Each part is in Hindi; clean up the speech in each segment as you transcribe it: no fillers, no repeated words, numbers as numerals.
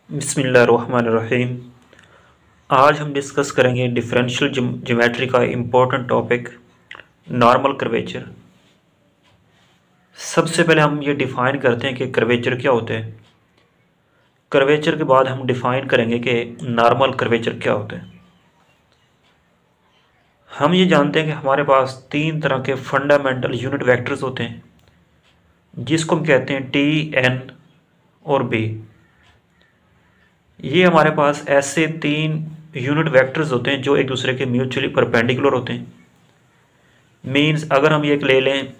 बिस्मिल्लाहिर्रहमानिर्रहीम। आज हम डिस्कस करेंगे डिफरेंशियल ज्योमेट्री का इम्पोर्टेंट टॉपिक नॉर्मल कर्वेचर। सबसे पहले हम ये डिफ़ाइन करते हैं कि कर्वेचर क्या होते हैं। कर्वेचर के बाद हम डिफ़ाइन करेंगे कि नॉर्मल कर्वेचर क्या होते हैं। हम ये जानते हैं कि हमारे पास तीन तरह के फंडामेंटल यूनिट वेक्टर्स होते हैं जिसको हम कहते हैं टी, एन और बी। ये हमारे पास ऐसे तीन यूनिट वेक्टर्स होते हैं जो एक दूसरे के म्यूचुअली परपेंडिकुलर होते हैं। मीन्स अगर हम ये ले लें,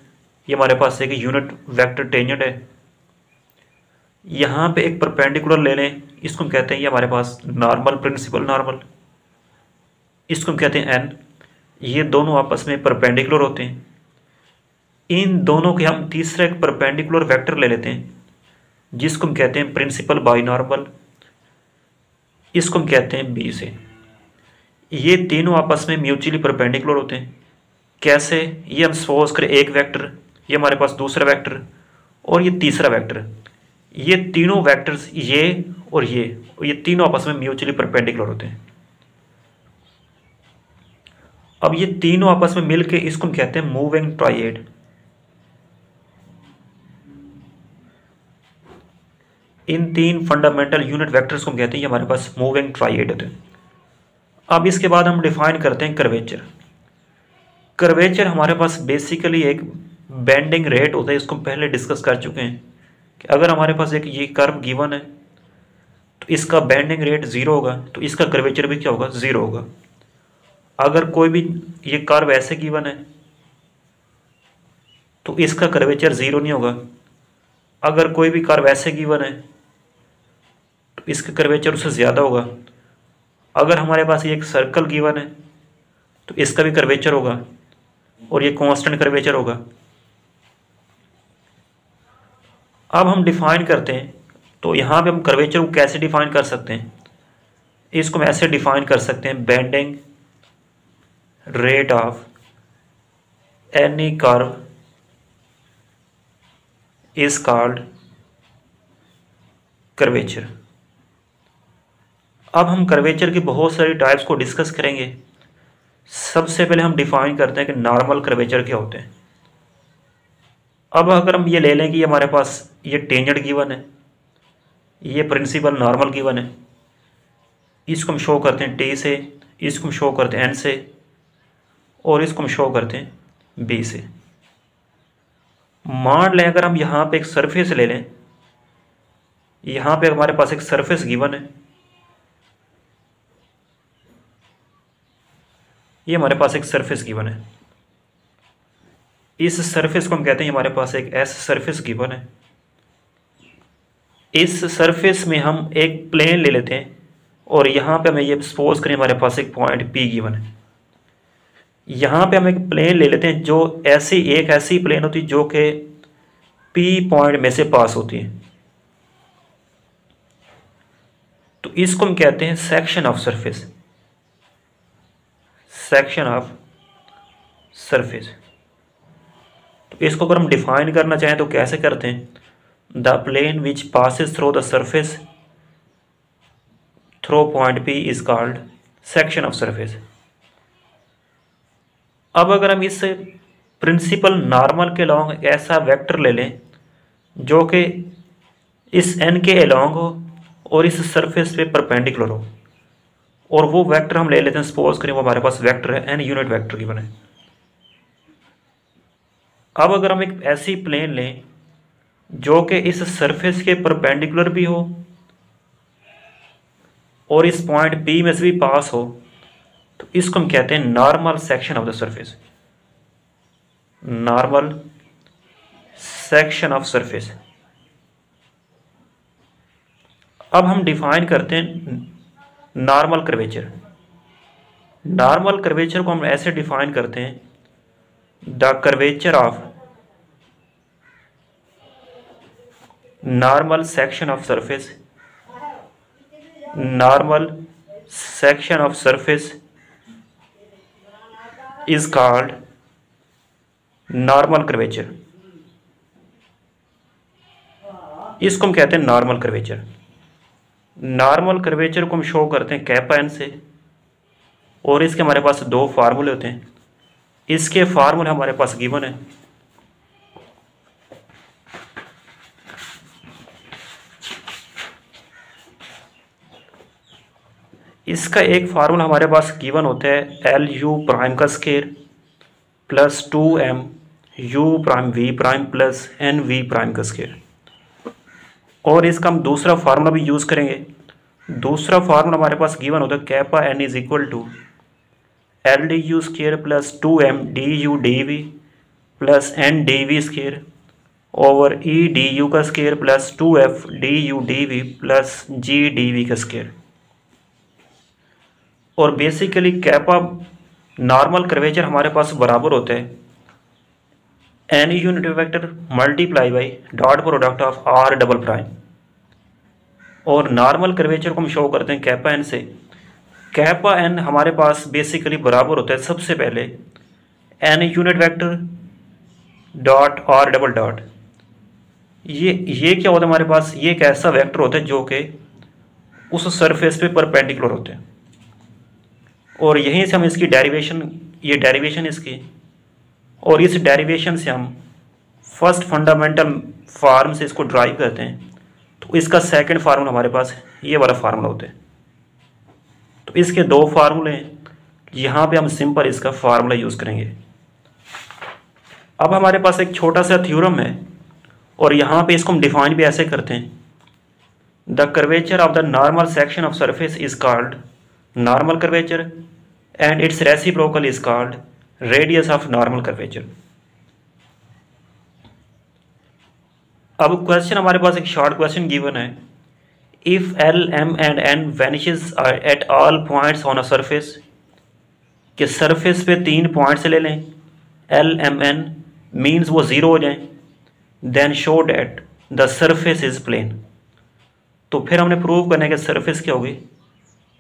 ये हमारे पास एक यूनिट वेक्टर टेंजेंट है, यहाँ पे एक परपेंडिकुलर ले लें, इसको हम कहते हैं ये हमारे पास नॉर्मल, प्रिंसिपल नॉर्मल, इसको हम कहते हैं एन। ये दोनों आपस में परपेंडिकुलर होते हैं। इन दोनों के हम तीसरा एक परपेंडिकुलर वेक्टर ले लेते हैं जिसको हम कहते हैं प्रिंसिपल बाई नॉर्मल, इसको हम कहते हैं बी से। ये तीनों आपस में म्यूचुअली परपेंडिकुलर होते हैं। कैसे? ये हम सपोज करें एक वेक्टर, ये हमारे पास दूसरा वेक्टर और ये तीसरा वेक्टर, ये तीनों वेक्टर्स ये तीनों आपस में म्यूचुअली परपेंडिकुलर होते हैं। अब ये तीनों आपस में मिलके इसको हम कहते हैं मूविंग ट्राइएड। इन तीन फंडामेंटल यूनिट वेक्टर्स को हम कहते हैं ये हमारे पास मूविंग ट्राइएड होते हैं। अब इसके बाद हम डिफाइन करते हैं कर्वेचर। कर्वेचर हमारे पास बेसिकली एक बेंडिंग रेट होता है, इसको हम पहले डिस्कस कर चुके हैं कि अगर हमारे पास एक ये कर्व गिवन है तो इसका बेंडिंग रेट ज़ीरो होगा, तो इसका कर्वेचर भी क्या होगा? ज़ीरो होगा। अगर कोई भी ये कर्व ऐसे गिवन है तो इसका कर्वेचर ज़ीरो नहीं होगा। अगर कोई भी कर्व ऐसे गिवन है तो इसका कर्वेचर उससे ज़्यादा होगा। अगर हमारे पास ये एक सर्कल गिवन है तो इसका भी कर्वेचर होगा और ये कांस्टेंट कर्वेचर होगा। अब हम डिफाइन करते हैं, तो यहाँ पे हम कर्वेचर को कैसे डिफाइन कर सकते हैं? इसको हम ऐसे डिफाइन कर सकते हैं, bending rate of any curve is called curvature. अब हम कर्वेचर की बहुत सारी टाइप्स को डिस्कस करेंगे। सबसे पहले हम डिफाइन करते हैं कि नॉर्मल कर्वेचर क्या होते हैं। अब अगर हम ये ले लें कि ये हमारे पास ये टेंजेंट गिवन है, ये प्रिंसिपल नॉर्मल गिवन है, इसको हम शो करते हैं टी से, इसको हम शो करते हैं एन से और इसको हम शो करते हैं बी से। मान लें अगर हम यहाँ पे एक सरफेस ले लें, यहाँ पे हमारे पास एक सरफेस गिवन है, ये हमारे पास एक सरफेस गिवन है। इस सरफेस को हम कहते हैं हमारे पास एक एस सरफेस गिवन है। इस सरफेस में हम एक प्लेन ले लेते हैं और यहाँ पे हमें ये सपोज करें हमारे पास एक पॉइंट पी गिवन है। यहाँ पे हम एक प्लेन ले लेते हैं जो ऐसी प्लेन होती है जो कि पी पॉइंट में से पास होती है, तो इसको हम कहते हैं section of surface. Section of surface, तो इसको अगर हम डिफाइन करना चाहें तो कैसे करते हैं? The plane which passes through the surface through point P is called section of surface. अब अगर हम इस प्रिंसिपल नॉर्मल के अलॉन्ग ऐसा वेक्टर ले लें जो कि इस एन के अलॉन्ग हो और इस सरफेस पे परपेंडिकुलर हो, और वो वेक्टर हम ले लेते हैं, सपोज करें वो हमारे पास वेक्टर है एन यूनिट वेक्टर की बने। अब अगर हम एक ऐसी प्लेन लें जो कि इस सरफेस के परपेंडिकुलर भी हो और इस पॉइंट पी में से भी पास हो, तो इसको हम कहते हैं normal section of the surface. Normal section of surface. अब हम डिफाइन करते हैं नॉर्मल कर्वेचर। नॉर्मल कर्वेचर को हम ऐसे डिफाइन करते हैं, the curvature of normal section of surface, normal section of surface is called normal curvature. इसको हम कहते हैं नॉर्मल कर्वेचर। नॉर्मल कर्वेचर को हम शो करते हैं कैपा एन से, और इसके हमारे पास दो फार्मूले होते हैं। इसके फार्मूले हमारे पास गिवन है। इसका एक फार्मूला हमारे पास गिवन होता है एल यू प्राइम का square plus 2m U prime V prime plus N V prime का स्केयर, और इसका हम दूसरा फार्मूला भी यूज़ करेंगे। दूसरा फार्मूला हमारे पास गिवन होता है kappa N is equal to L d u square plus 2m d u d v plus N d v square over E d u का square plus 2f d u d v plus G d v का स्केयर। और बेसिकली कैपा नॉर्मल कर्वेचर हमारे पास बराबर होता है n unit vector multiply by dot product of r double prime, और नॉर्मल कर्वेचर को हम शो करते हैं कैपा एन से। कैपा एन हमारे पास बेसिकली बराबर होता है सबसे पहले N unit vector dot R double dot. ये क्या होता है हमारे पास, ये एक ऐसा वेक्टर होता है जो कि उस सरफेस पे परपेंडिकुलर होते हैं, और यहीं से हम इसकी डेरिवेशन, ये डेरिवेशन इसकी, और इस डेरिवेशन से हम फर्स्ट फंडामेंटल फार्म से इसको ड्राइव करते हैं। तो इसका सेकंड फार्मूला हमारे पास ये वाला फार्मूला होता है। तो इसके दो फार्मूले हैं, यहाँ पे हम सिंपल इसका फार्मूला यूज़ करेंगे। अब हमारे पास एक छोटा सा थ्योरम है, और यहाँ पे इसको हम डिफाइन भी ऐसे करते हैं, the curvature of the normal section of surface is called normal curvature and its reciprocal is called radius of normal curvature. अब क्वेश्चन हमारे पास एक शॉर्ट क्वेश्चन गिवन है, if L M and N vanishes at all points on a surface, कि सरफेस पे 3 पॉइंट्स ले लें एल एम एन मीन्स वो ज़ीरो हो जाएं, then show that the surface is plane. तो फिर हमने प्रूव करना है कि सरफेस क्या होगी,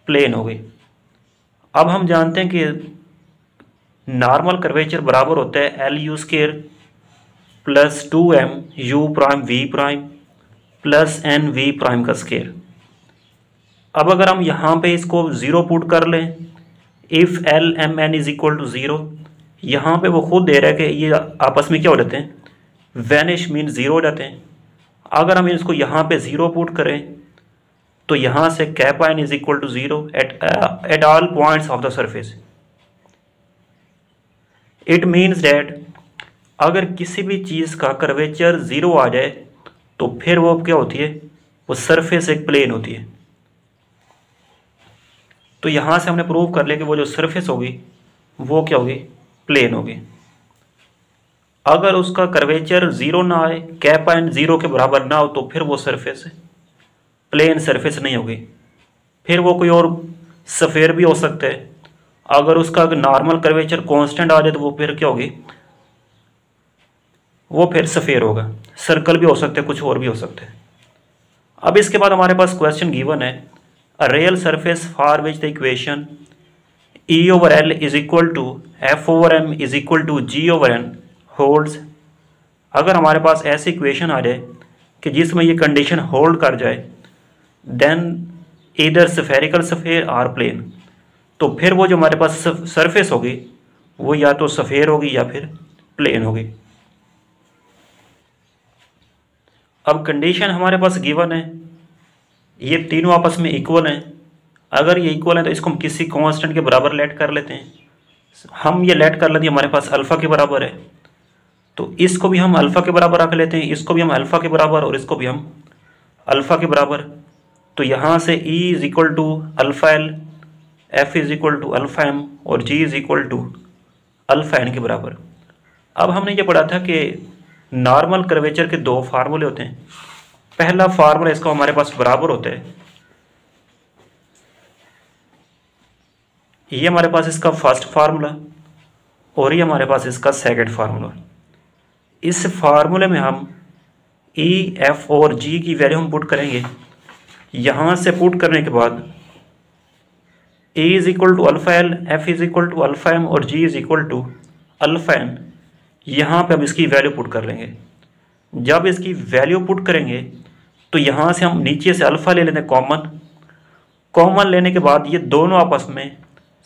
प्लेन होगी। अब हम जानते हैं कि नॉर्मल कर्वेचर बराबर होता है L U square plus 2m U prime V prime plus N V prime का स्केयर। अब अगर हम यहाँ पे इसको ज़ीरो पुट कर लें, if L M N is equal to zero, यहाँ पे वो खुद दे रहा है कि ये आपस में क्या हो जाते हैं, वैनिश मीन ज़ीरो हो जाते हैं। अगर हम इसको यहाँ पे ज़ीरो पुट करें तो यहाँ से kappa N is equal to zero at all points of the surface. It means that अगर किसी भी चीज़ का कर्वेचर ज़ीरो आ जाए तो फिर वो क्या होती है, वो सरफेस एक प्लेन होती है। तो यहाँ से हमने प्रूव कर लिया कि वो जो सरफेस होगी वो क्या होगी, प्लेन होगी। अगर उसका कर्वेचर ज़ीरो ना आए, कैपा एन ज़ीरो के बराबर ना हो, तो फिर वो सरफेस प्लेन सरफेस नहीं होगी, फिर वो कोई और सफ़ेयर भी हो सकता है। अगर उसका नॉर्मल कर्वेचर कांस्टेंट आ जाए तो वो फिर क्या होगी, वो फिर सफ़ेयर होगा। सर्कल भी हो सकते हैं, कुछ और भी हो सकते हैं। अब इसके बाद हमारे पास क्वेश्चन गिवन है, a real surface for which the equation E over L is equal to F over M is equal to G over N holds. अगर हमारे पास ऐसी इक्वेशन आ जाए कि जिसमें ये कंडीशन होल्ड कर जाए, देन इधर स्फेरिकल सफ़ेयर आर प्लेन, तो फिर वो जो हमारे पास सरफेस होगी वो या तो सफ़ेयर होगी या फिर प्लेन होगी। अब कंडीशन हमारे पास गिवन है, ये तीनों आपस में इक्वल हैं। अगर ये इक्वल है तो इसको हम किसी कांस्टेंट के बराबर लेट कर लेते हैं। हम ये लेट कर लेते हैं, हमारे पास अल्फ़ा के बराबर है, तो इसको भी हम अल्फ़ा के बराबर रख लेते हैं, इसको भी हम अल्फ़ा के बराबर और इसको भी हम अल्फ़ा के बराबर। तो यहाँ से E is equal to alpha L, F is equal to alpha M और G is equal to alpha N के बराबर। अब हमने ये पढ़ा था कि नॉर्मल कर्वेचर के दो फार्मूले होते हैं। पहला फार्मूला इसका हमारे पास बराबर होता है, ये हमारे पास इसका फर्स्ट फार्मूला और ये हमारे पास इसका सेकंड फार्मूला। इस फार्मूले में हम E, F और G की वैल्यू हम पुट करेंगे। यहाँ से पुट करने के बाद E is equal to alpha L, F is equal to alpha M और G is equal to alpha N, यहाँ पे हम इसकी वैल्यू पुट कर लेंगे। जब इसकी वैल्यू पुट करेंगे तो यहाँ से हम नीचे से अल्फ़ा ले लेते हैं कॉमन, कॉमन लेने के बाद ये दोनों आपस में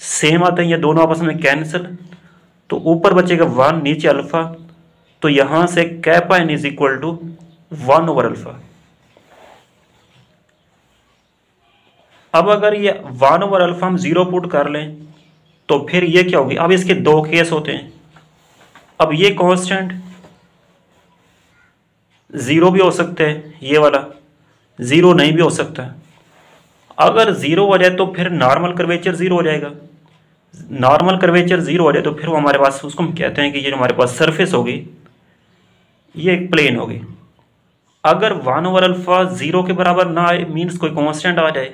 सेम आते हैं, ये दोनों आपस में कैंसिल, तो ऊपर बचेगा 1, नीचे अल्फा, तो यहां से kappa N is equal to 1/अल्फा। अब अगर ये 1/अल्फा हम 0 पुट कर लें तो फिर ये क्या होगी, अब इसके दो केस होते हैं। अब ये कांस्टेंट 0 भी हो सकता है, ये वाला 0 नहीं भी हो सकता। अगर 0 हो जाए तो फिर नॉर्मल कर्वेचर 0 हो जाएगा। नॉर्मल कर्वेचर 0 हो जाए तो फिर वो हमारे पास, उसको हम कहते हैं कि ये हमारे पास सरफेस होगी, ये एक प्लेन होगी। अगर 1/अल्फा 0 के बराबर ना आए, मीन्स कोई कांस्टेंट आ जाए,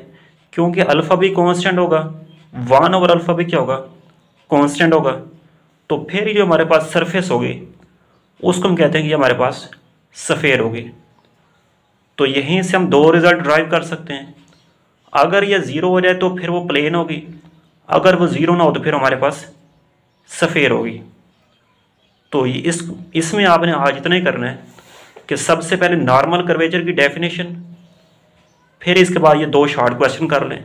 क्योंकि अल्फा भी कांस्टेंट होगा, 1/अल्फा भी क्या होगा, कांस्टेंट होगा, तो फिर ये जो हमारे पास सरफेस होगी उसको हम कहते हैं कि ये हमारे पास सफ़ेयर होगी। तो यहीं से हम दो रिजल्ट ड्राइव कर सकते हैं। अगर ये 0 हो जाए तो फिर वो प्लेन होगी, अगर वो 0 ना हो तो फिर हमारे पास सफ़ेयर होगी। तो ये इसमें आपने आज इतना ही करना है कि सबसे पहले नॉर्मल कर्वेचर की डेफिनेशन, फिर इसके बाद ये दो शॉर्ट क्वेश्चन कर लें।